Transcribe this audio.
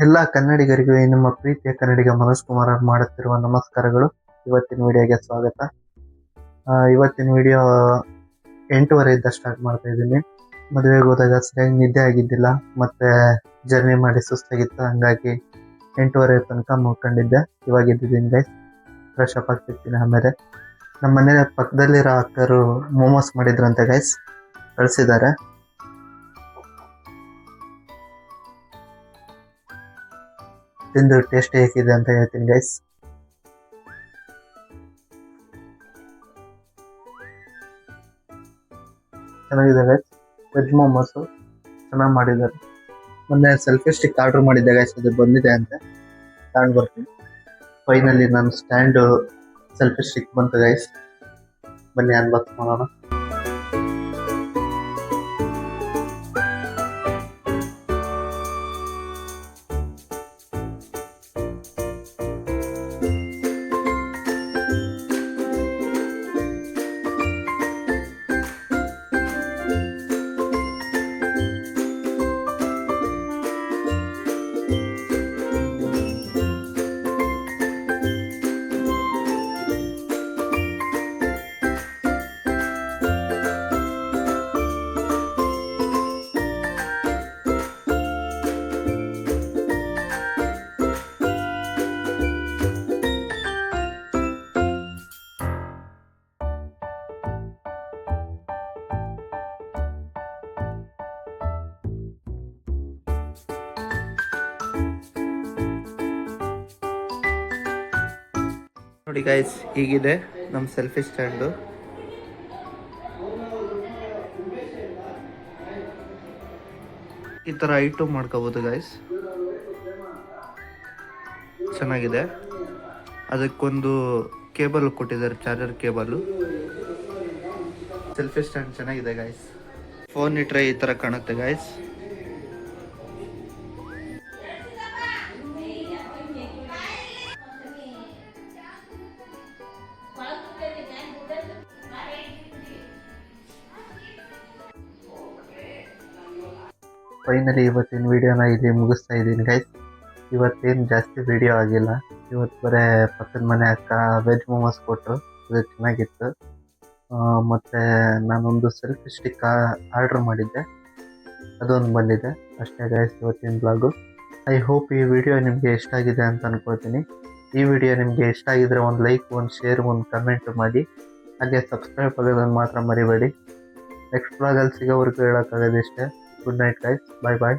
ಎಲ್ಲ ಕನ್ನಡಿಗರಿಗೂ ನಿಮ್ಮ ಪ್ರೀತಿಯ ಕನ್ನಡಿಗ ಮನೋಜ್ ಕುಮಾರ್ ಅವರು ಮಾಡುತ್ತಿರುವ ನಮಸ್ಕಾರಗಳು. ಇವತ್ತಿನ ವಿಡಿಯೋಗೆ ಸ್ವಾಗತ. ಇವತ್ತಿನ ವಿಡಿಯೋ 8:30 ಸ್ಟಾರ್ಟ್ ಮಾಡ್ತಾ ಇದ್ದೀನಿ. ಮದುವೆಗೆ ಹೋದಾಗ ಸರಿಯಾಗಿ ನಿದ್ದೆ ಆಗಿದ್ದಿಲ್ಲ, ಮತ್ತೆ ಜರ್ನಿ ಮಾಡಿ ಸುಸ್ತಾಗಿತ್ತು. ಹಂಗಾಗಿ 8:30 ತನಕ ಮುಗ್ಕೊಂಡಿದ್ದೆ. ಇವಾಗ ಇದ್ದಿದ್ದೀನಿ ಗೈಸ್, ಫ್ರೆಶ್ ಅಪ್ ಆಗ್ತಿರ್ತೀನಿ. ಆಮೇಲೆ ನಮ್ಮ ಮನೆ ಪಕ್ಕದಲ್ಲಿರೋ ಅಕ್ಕರು ಮೋಮೋಸ್ ಮಾಡಿದ್ರಂತೆ ಗೈಸ್, ಕಳಿಸಿದ್ದಾರೆ. ತಿಂದು ಟೇಸ್ಟ್ ಹೇಗಿದೆ ಅಂತ ಹೇಳ್ತೀನಿ ಗೈಸ್. ಚೆನ್ನಾಗಿದೆ ಗೈಸ್, ವೆಜ್ ಮೋಮೋಸು ಚೆನ್ನಾಗಿ ಮಾಡಿದ್ದಾರೆ. ಮೊನ್ನೆ ಸೆಲ್ಫಿ ಸ್ಟಿಕ್ ಆರ್ಡರ್ ಮಾಡಿದ್ದೆ ಗೈಸ್, ಅದು ಬಂದಿದೆ ಅಂತ ತಗೊಂಡು ಬರ್ತೀನಿ. ಫೈನಲಿ ನನ್ನ ಸ್ಟ್ಯಾಂಡು ಸೆಲ್ಫಿ ಸ್ಟಿಕ್ ಬಂತು ಗೈಸ್. ಬನ್ನಿ ಅನ್ಬಾಕ್ಸ್ ಮಾಡೋಣ. ನೋಡಿ ಗೈಸ್, ಹೀಗಿದೆ ನಮ್ಮ ಸೆಲ್ಫಿ ಸ್ಟ್ಯಾಂಡು. ಈ ಥರ ಐಟು ಮಾಡ್ಕೋಬೋದು ಗೈಸ್, ಚೆನ್ನಾಗಿದೆ. ಅದಕ್ಕೊಂದು ಕೇಬಲ್ ಕೊಟ್ಟಿದ್ದಾರೆ, ಚಾರ್ಜರ್ ಕೇಬಲು. ಸೆಲ್ಫಿ ಸ್ಟ್ಯಾಂಡ್ ಚೆನ್ನಾಗಿದೆ ಗೈಸ್. ಫೋನ್ ಇಟ್ಟರೆ ಈ ಥರ ಕಾಣುತ್ತೆ ಗೈಸ್. ಫೈನಲಿ ಇವತ್ತಿನ ವಿಡಿಯೋನ ಇಲ್ಲಿ ಮುಗಿಸ್ತಾ ಇದ್ದೀನಿ ಗೈಸ್. ಇವತ್ತೇನು ಜಾಸ್ತಿ ವಿಡಿಯೋ ಆಗಿಲ್ಲ. ಇವತ್ತು ಬರೀ ಪಕ್ಕದ ಮನೆ ಅಕ್ಕ ವೆಜ್ ಮೋಮೋಸ್ ಕೊಟ್ಟರು, ಅದು ಚೆನ್ನಾಗಿತ್ತು. ಮತ್ತು ನಾನೊಂದು ಸೆಲ್ಫಿ ಸ್ಟಿಕ್ ಆರ್ಡ್ರ್ ಮಾಡಿದ್ದೆ, ಅದೊಂದು ಬಂದಿದೆ. ಅಷ್ಟೇ ಗೈಸ್ ಇವತ್ತಿನ ಬ್ಲಾಗು. ಐ ಹೋಪ್ ಈ ವಿಡಿಯೋ ನಿಮಗೆ ಇಷ್ಟ ಆಗಿದೆ ಅಂತ ಅಂದ್ಕೊಳ್ತೀನಿ. ಈ ವಿಡಿಯೋ ನಿಮಗೆ ಇಷ್ಟ ಆಗಿದ್ರೆ ಒಂದು ಲೈಕ್, ಒಂದು ಶೇರ್, ಒಂದು ಕಮೆಂಟ್ ಮಾಡಿ. ಹಾಗೆ ಸಬ್ಸ್ಕ್ರೈಬ್ ಆಗೋದನ್ನು ಮಾತ್ರ ಮರಿಬೇಡಿ. ನೆಕ್ಸ್ಟ್ ಬ್ಲಾಗಲ್ಲಿ ಸಿಗೋವರೆಗೂ ಹೇಳೋಕ್ಕಾಗೋದಿಷ್ಟೇ. ಗುಡ್ ನೈಟ್ ಗೈಸ್, ಬಾಯ್ ಬಾಯ್.